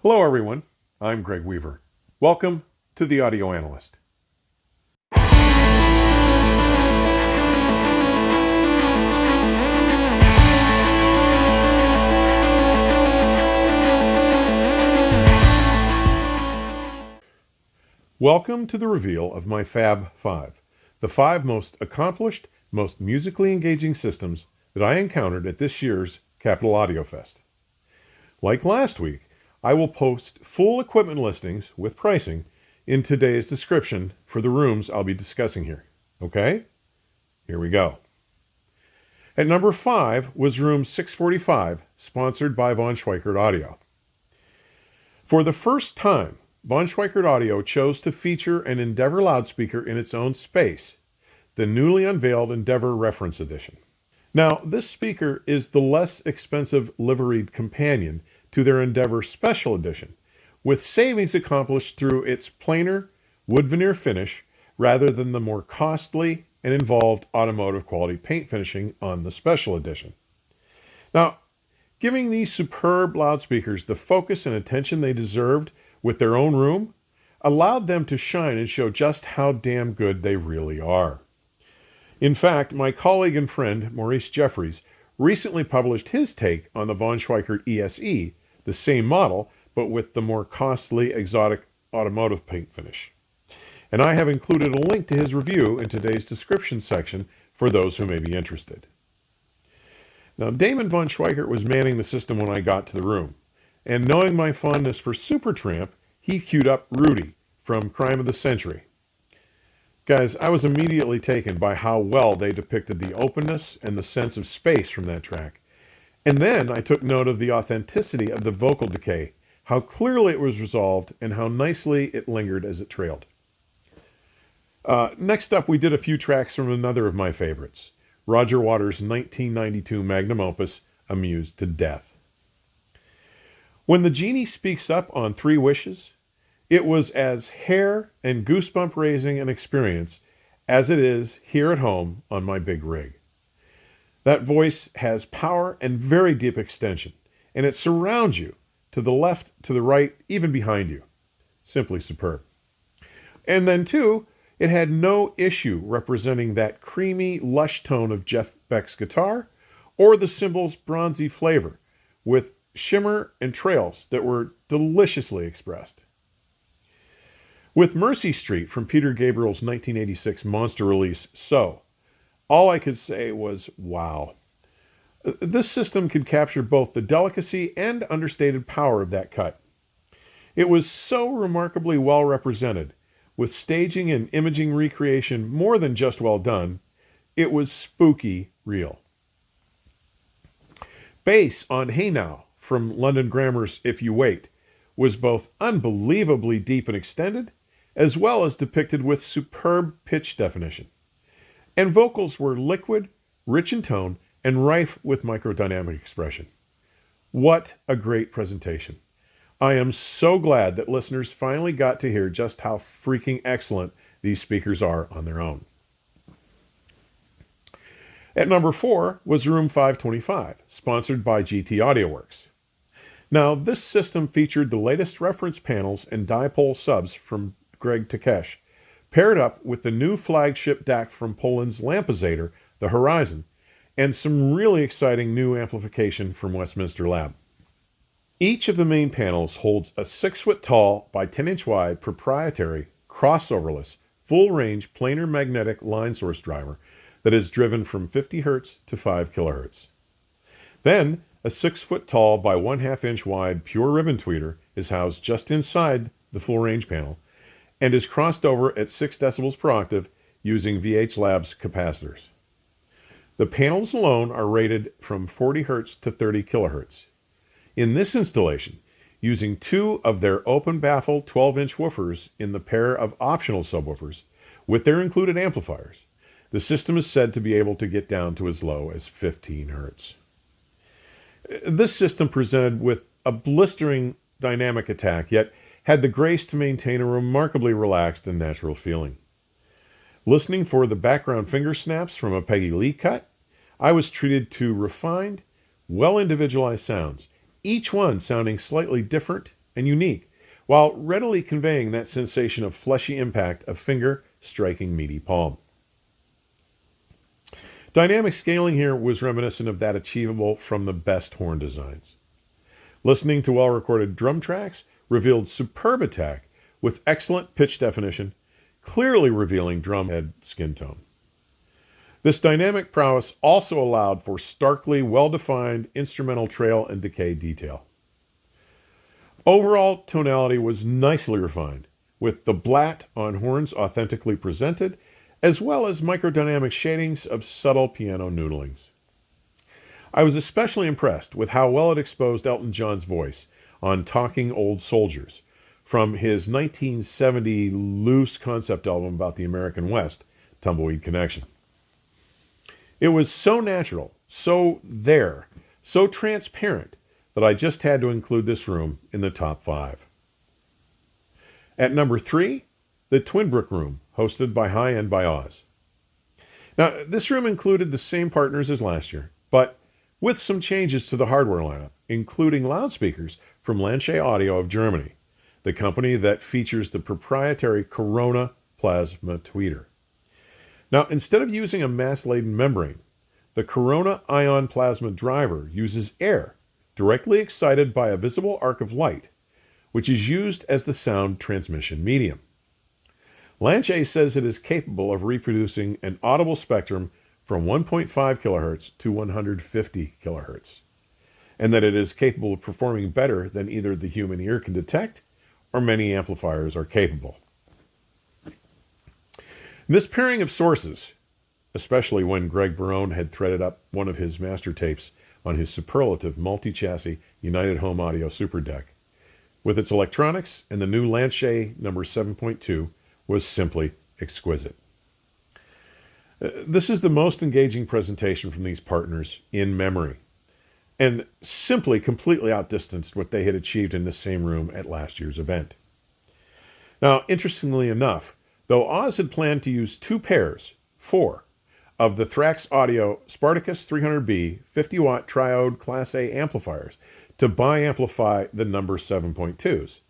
Hello everyone, I'm Greg Weaver. Welcome to The Audio Analyst. Welcome to the reveal of my Fab Five, the 5 most accomplished, most musically engaging systems that I encountered at this year's Capital Audiofest. Like last week, I will post full equipment listings with pricing in today's description for the rooms I'll be discussing here. Okay? Here we go. At number 5 was room 645, sponsored by Von Schweikert Audio. For the first time, Von Schweikert Audio chose to feature an Endeavor loudspeaker in its own space, the newly unveiled Endeavor Reference Edition. Now, this speaker is the less expensive liveried companion to their Endeavor Special Edition, with savings accomplished through its plainer wood veneer finish rather than the more costly and involved automotive quality paint finishing on the Special Edition. Now, giving these superb loudspeakers the focus and attention they deserved with their own room allowed them to shine and show just how damn good they really are. In fact, my colleague and friend Maurice Jeffries recently published his take on the Von Schweikert ESE, the same model, but with the more costly exotic automotive paint finish. And I have included a link to his review in today's description section for those who may be interested. Now, Damon Von Schweikert was manning the system when I got to the room, and knowing my fondness for Supertramp, he queued up Rudy from Crime of the Century. Guys, I was immediately taken by how well they depicted the openness and the sense of space from that track. And then I took note of the authenticity of the vocal decay, how clearly it was resolved, and how nicely it lingered as it trailed. Next up, we did a few tracks from another of my favorites, Roger Waters' 1992 magnum opus, Amused to Death. When the genie speaks up on 3 Wishes, it was as hair and goosebump raising an experience as it is here at home on my big rig. That voice has power and very deep extension, and it surrounds you to the left, to the right, even behind you. Simply superb. And then, too, it had no issue representing that creamy, lush tone of Jeff Beck's guitar or the cymbal's bronzy flavor with shimmer and trails that were deliciously expressed. With Mercy Street from Peter Gabriel's 1986 monster release, So, all I could say was, wow. This system could capture both the delicacy and understated power of that cut. It was so remarkably well represented, with staging and imaging recreation more than just well done. It was spooky real. Bass on Hey Now from London Grammar's If You Wait was both unbelievably deep and extended, as well as depicted with superb pitch definition. And vocals were liquid, rich in tone, and rife with microdynamic expression. What a great presentation. I am so glad that listeners finally got to hear just how freaking excellent these speakers are on their own. At number 4 was Room 525, sponsored by GT AudioWorks. Now, this system featured the latest reference panels and dipole subs from Greg Takesh, paired up with the new flagship DAC from Poland's Lampizator, the Horizon, and some really exciting new amplification from Westminster Lab. Each of the main panels holds a 6-foot-tall by 10-inch wide proprietary, crossoverless, full-range planar magnetic line source driver that is driven from 50 Hz to 5 kHz. Then, a 6-foot-tall by 1/2-inch wide pure ribbon tweeter is housed just inside the full-range panel and is crossed over at 6 decibels per octave using VH Labs capacitors. The panels alone are rated from 40 Hz to 30 kHz. In this installation, using 2 of their open baffle 12-inch woofers in the pair of optional subwoofers with their included amplifiers, the system is said to be able to get down to as low as 15 Hz. This system presented with a blistering dynamic attack, yet had the grace to maintain a remarkably relaxed and natural feeling. Listening for the background finger snaps from a Peggy Lee cut, I was treated to refined, well-individualized sounds, each one sounding slightly different and unique, while readily conveying that sensation of fleshy impact of finger striking meaty palm. Dynamic scaling here was reminiscent of that achievable from the best horn designs. Listening to well-recorded drum tracks revealed superb attack with excellent pitch definition, clearly revealing drum head skin tone. This dynamic prowess also allowed for starkly well-defined instrumental trail and decay detail. Overall tonality was nicely refined, with the blat on horns authentically presented, as well as microdynamic shadings of subtle piano noodlings. I was especially impressed with how well it exposed Elton John's voice on Talking Old Soldiers from his 1970 loose concept album about the American West, Tumbleweed Connection. It was so natural, so there, so transparent, that I just had to include this room in the top 5. At number 3, the Twinbrook room, hosted by High End by Oz. Now, this room included the same partners as last year, but with some changes to the hardware lineup, including loudspeakers from Lancia Audio of Germany, the company that features the proprietary Corona plasma tweeter. Now, instead of using a mass-laden membrane, the Corona ion plasma driver uses air directly excited by a visible arc of light, which is used as the sound transmission medium. Lancia says it is capable of reproducing an audible spectrum from 1.5 kHz to 150 kHz, and that it is capable of performing better than either the human ear can detect or many amplifiers are capable. This pairing of sources, especially when Greg Barone had threaded up one of his master tapes on his superlative multi-chassis United Home Audio Super Deck, with its electronics and the new Lancia number 7.2, was simply exquisite. This is the most engaging presentation from these partners in memory, and simply completely outdistanced what they had achieved in the same room at last year's event. Now, interestingly enough, though Oz had planned to use 4 of the Thrax Audio Spartacus 300B 50-watt triode Class A amplifiers to bi-amplify the number 7.2s,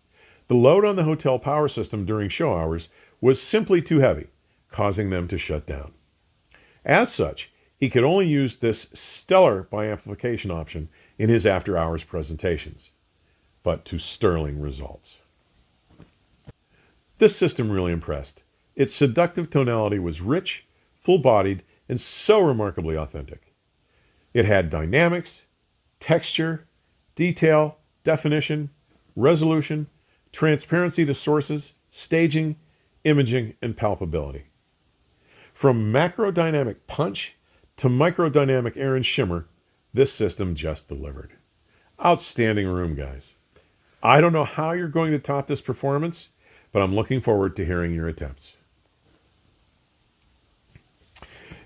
the load on the hotel power system during show hours was simply too heavy, causing them to shut down. As such, he could only use this stellar bi-amplification option in his after-hours presentations, but to sterling results. This system really impressed. Its seductive tonality was rich, full-bodied, and so remarkably authentic. It had dynamics, texture, detail, definition, resolution, transparency to sources, staging, imaging, and palpability. From macrodynamic punch to microdynamic air and shimmer, this system just delivered. Outstanding room, guys. I don't know how you're going to top this performance, but I'm looking forward to hearing your attempts.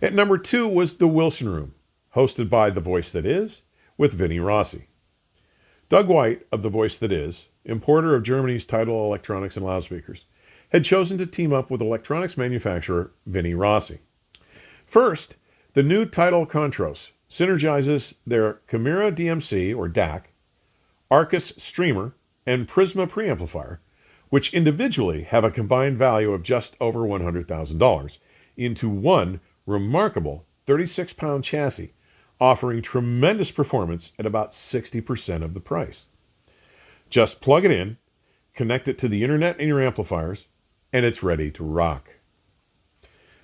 At number 2 was the Wilson Room, hosted by The Voice That Is, with Vinnie Rossi. Doug White of The Voice That Is, importer of Germany's Tidal electronics and loudspeakers, had chosen to team up with electronics manufacturer Vinnie Rossi. First, the new Tidal Contras synergizes their Chimera DMC, or DAC, Arcus Streamer, and Prisma preamplifier, which individually have a combined value of just over $100,000, into one remarkable 36-pound chassis, offering tremendous performance at about 60% of the price. Just plug it in, connect it to the internet in your amplifiers, and it's ready to rock.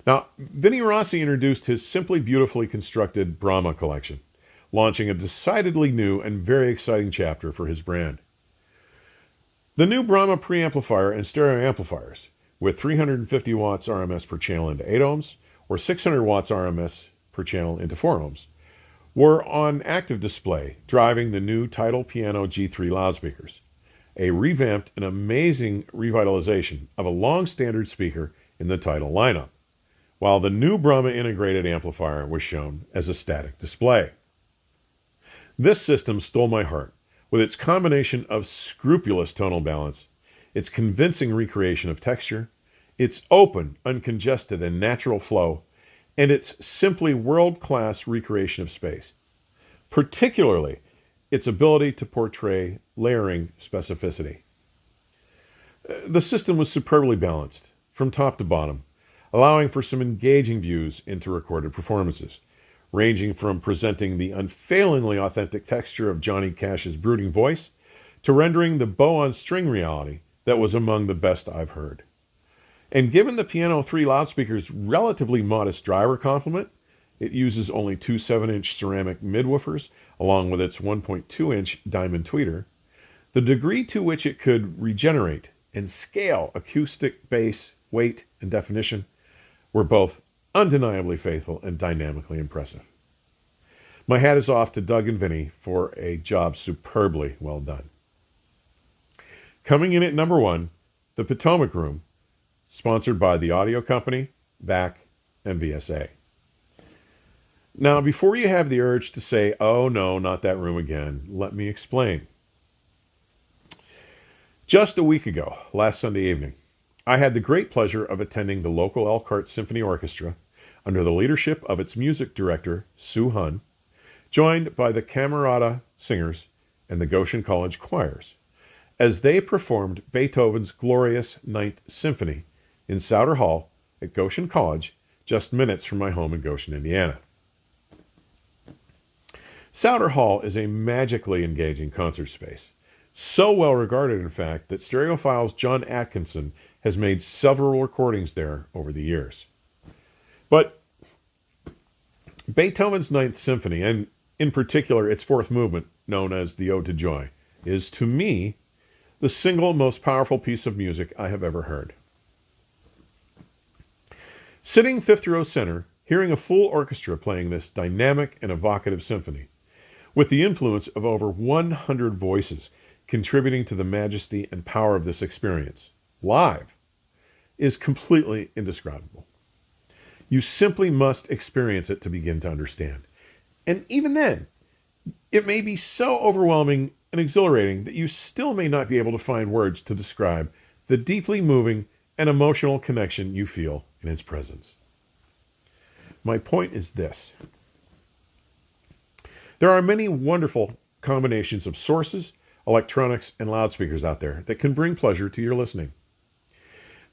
Now, Vinnie Rossi introduced his simply beautifully constructed Brahma collection, launching a decidedly new and very exciting chapter for his brand. The new Brahma preamplifier and stereo amplifiers, with 350 watts RMS per channel into 8 ohms, or 600 watts RMS per channel into 4 ohms, were on active display, driving the new Tidal Piano G3 loudspeakers, a revamped and amazing revitalization of a long-standard speaker in the Tidal lineup, while the new Brahma integrated amplifier was shown as a static display. This system stole my heart with its combination of scrupulous tonal balance, its convincing recreation of texture, its open, uncongested, and natural flow, and its simply world-class recreation of space, particularly its ability to portray layering specificity. The system was superbly balanced, from top to bottom, allowing for some engaging views into recorded performances, ranging from presenting the unfailingly authentic texture of Johnny Cash's brooding voice to rendering the bow-on-string reality that was among the best I've heard. And given the Piano 3 loudspeaker's relatively modest driver complement, it uses only two 7-inch ceramic midwoofers along with its 1.2-inch diamond tweeter, the degree to which it could regenerate and scale acoustic bass, weight, and definition were both undeniably faithful and dynamically impressive. My hat is off to Doug and Vinnie for a job superbly well done. Coming in at number 1, the Potomac Room, sponsored by the audio company, VAC, and VSA. Now, before you have the urge to say, oh no, not that room again, let me explain. Just a week ago, last Sunday evening, I had the great pleasure of attending the local Elkhart Symphony Orchestra under the leadership of its music director, Sue Hunn, joined by the Camerata Singers and the Goshen College Choirs, as they performed Beethoven's glorious Ninth Symphony in Souter Hall at Goshen College, just minutes from my home in Goshen, Indiana. Souter Hall is a magically engaging concert space, so well regarded, in fact, that Stereophile's John Atkinson has made several recordings there over the years. But Beethoven's Ninth Symphony, and in particular its fourth movement, known as the Ode to Joy, is, to me, the single most powerful piece of music I have ever heard. Sitting fifth row center, hearing a full orchestra playing this dynamic and evocative symphony, with the influence of over 100 voices contributing to the majesty and power of this experience, live, is completely indescribable. You simply must experience it to begin to understand. And even then, it may be so overwhelming and exhilarating that you still may not be able to find words to describe the deeply moving and emotional connection you feel in its presence. My point is this. There are many wonderful combinations of sources, electronics, and loudspeakers out there that can bring pleasure to your listening.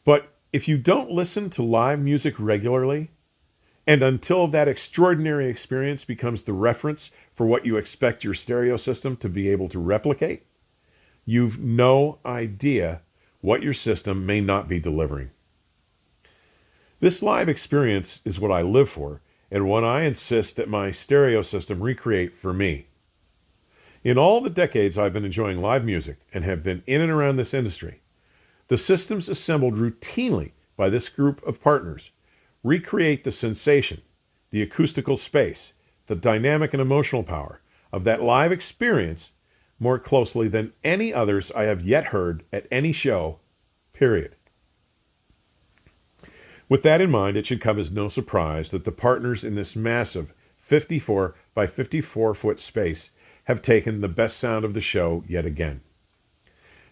But if you don't listen to live music regularly, and until that extraordinary experience becomes the reference for what you expect your stereo system to be able to replicate, you've no idea what your system may not be delivering. This live experience is what I live for, and what I insist that my stereo system recreate for me. In all the decades I've been enjoying live music and have been in and around this industry, the systems assembled routinely by this group of partners recreate the sensation, the acoustical space, the dynamic and emotional power of that live experience more closely than any others I have yet heard at any show, period. With that in mind, it should come as no surprise that the partners in this massive 54 by 54 foot space have taken the best sound of the show yet again.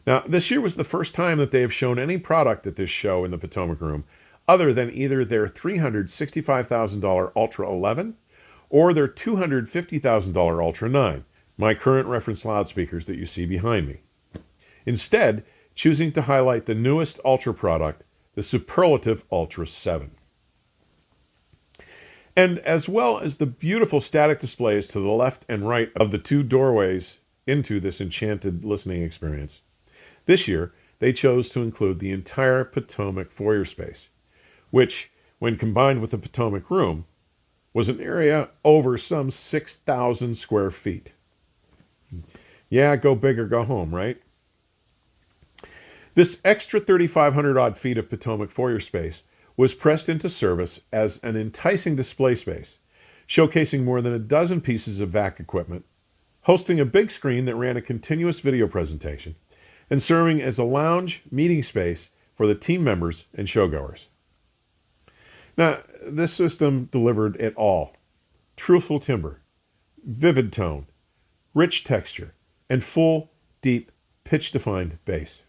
Now, this year was the first time that they have shown any product at this show in the Potomac Room other than either their $365,000 Ultra 11 or their $250,000 Ultra 9, my current reference loudspeakers that you see behind me. Instead, choosing to highlight the newest Ultra product, the superlative Ultra 7. And as well as the beautiful static displays to the left and right of the two doorways into this enchanted listening experience, this year they chose to include the entire Potomac foyer space, which, when combined with the Potomac Room, was an area over some 6,000 square feet. Yeah, go big or go home, right? This extra 3,500 odd feet of Potomac foyer space was pressed into service as an enticing display space, showcasing more than a dozen pieces of VAC equipment, hosting a big screen that ran a continuous video presentation, and serving as a lounge meeting space for the team members and showgoers. Now, this system delivered it all: truthful timbre, vivid tone, rich texture, and full, deep, pitch-defined bass.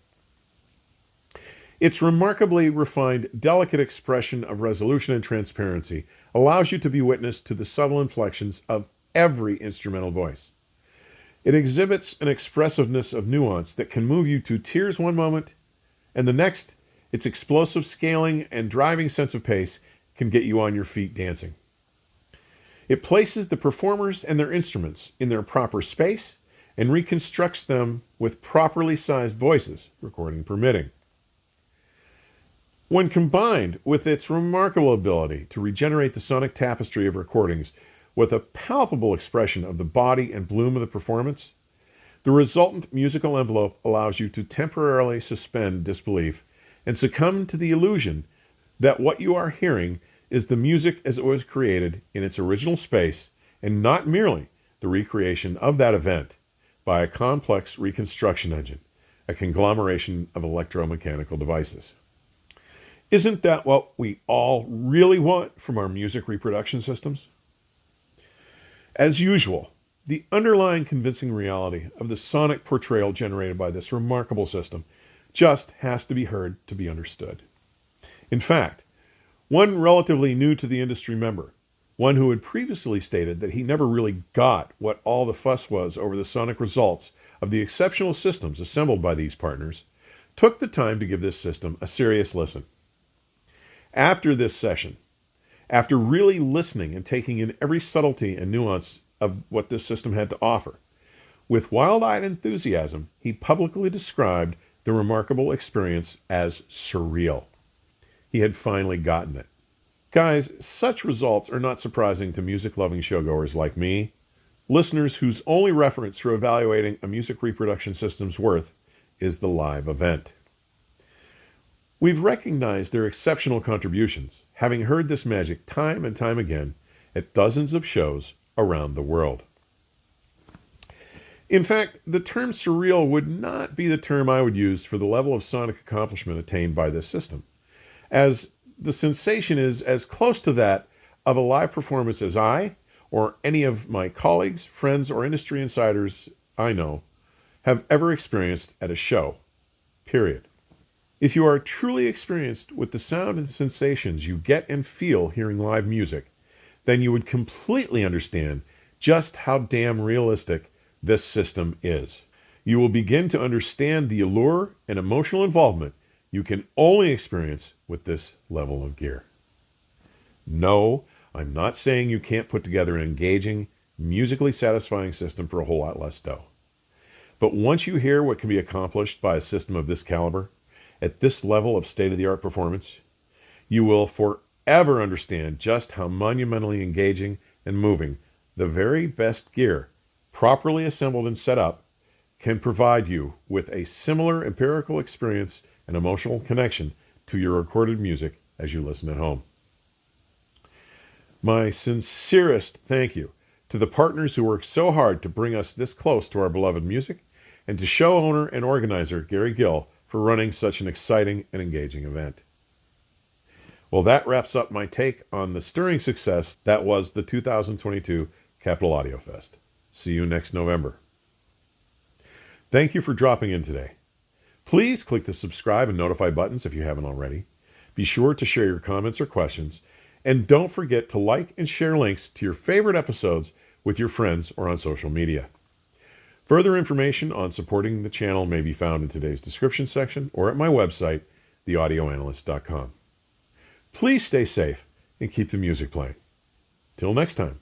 Its remarkably refined, delicate expression of resolution and transparency allows you to be witness to the subtle inflections of every instrumental voice. It exhibits an expressiveness of nuance that can move you to tears one moment and the next, its explosive scaling and driving sense of pace can get you on your feet dancing. It places the performers and their instruments in their proper space and reconstructs them with properly sized voices, recording permitting. When combined with its remarkable ability to regenerate the sonic tapestry of recordings with a palpable expression of the body and bloom of the performance, the resultant musical envelope allows you to temporarily suspend disbelief and succumb to the illusion that what you are hearing is the music as it was created in its original space and not merely the recreation of that event by a complex reconstruction engine, a conglomeration of electromechanical devices. Isn't that what we all really want from our music reproduction systems? As usual, the underlying convincing reality of the sonic portrayal generated by this remarkable system just has to be heard to be understood. In fact, one relatively new to the industry member, one who had previously stated that he never really got what all the fuss was over the sonic results of the exceptional systems assembled by these partners, took the time to give this system a serious listen. After this session, after really listening and taking in every subtlety and nuance of what this system had to offer, with wild-eyed enthusiasm, he publicly described the remarkable experience as surreal. He had finally gotten it. Guys, such results are not surprising to music-loving showgoers like me, listeners whose only reference for evaluating a music reproduction system's worth is the live event. We've recognized their exceptional contributions, having heard this magic time and time again at dozens of shows around the world. In fact, the term surreal would not be the term I would use for the level of sonic accomplishment attained by this system, as the sensation is as close to that of a live performance as I, or any of my colleagues, friends, or industry insiders I know, have ever experienced at a show, period. If you are truly experienced with the sound and sensations you get and feel hearing live music, then you would completely understand just how damn realistic this system is. You will begin to understand the allure and emotional involvement you can only experience with this level of gear. No, I'm not saying you can't put together an engaging, musically satisfying system for a whole lot less dough. But once you hear what can be accomplished by a system of this caliber, at this level of state-of-the-art performance, you will forever understand just how monumentally engaging and moving the very best gear, properly assembled and set up, can provide you with a similar empirical experience and emotional connection to your recorded music as you listen at home. My sincerest thank you to the partners who worked so hard to bring us this close to our beloved music, and to show owner and organizer Gary Gill for running such an exciting and engaging event. Well, that wraps up my take on the stirring success that was the 2022 Capital Audiofest. See you next November. Thank you for dropping in today. Please click the subscribe and notify buttons if you haven't already. Be sure to share your comments or questions, and don't forget to like and share links to your favorite episodes with your friends or on social media. Further information on supporting the channel may be found in today's description section or at my website, theaudioanalyst.com. Please stay safe and keep the music playing. Till next time.